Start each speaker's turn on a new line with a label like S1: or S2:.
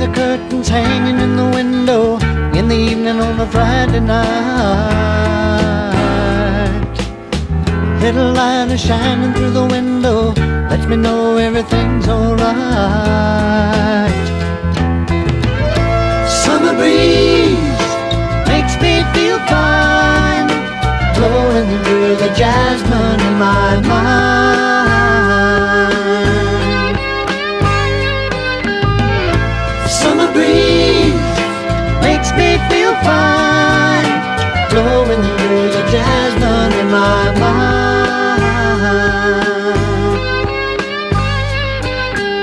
S1: the curtains hanging in the window in the evening on a Friday night. Little light is shining through the window, lets me know everything's alright. Summer breeze makes me feel fine, blowing through the jasmine in my mind. Summer breeze makes me feel fine, blowing through the jasmine in my mind.